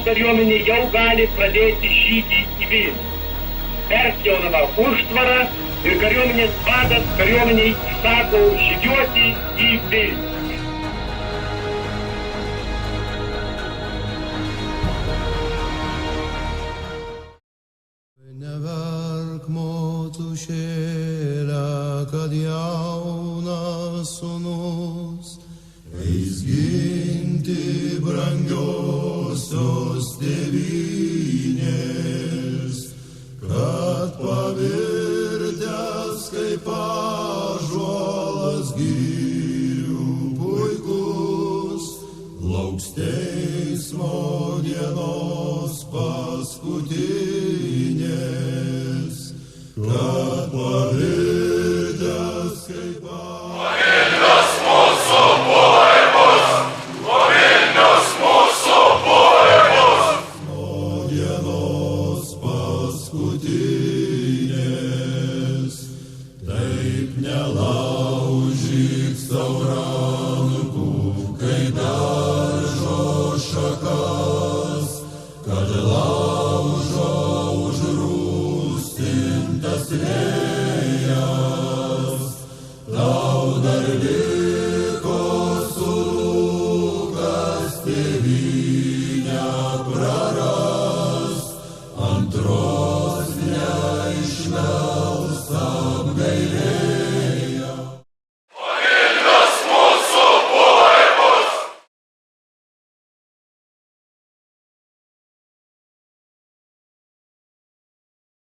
kariuomenė jau gali pradėti žygį į Vilnių. Persjaunama užtvara ir kariuomenės vadas kariuomeniai įsako žygiuoti į Vilnių. Neverk motušėlę, kad jaunas sūnus eis ginti brangiosios tėvynės, kad pavirtęs kaip ąžuolas girių puikus lauks teismo dienos paskutinės, kad pavirtęs kaip Vilnius mūsų puikus, Vilnius mūsų puikus. nuo dienos paskutinės, taip nelaužyk sau rankų, kai dažo šakas, kad laužo užrūstintas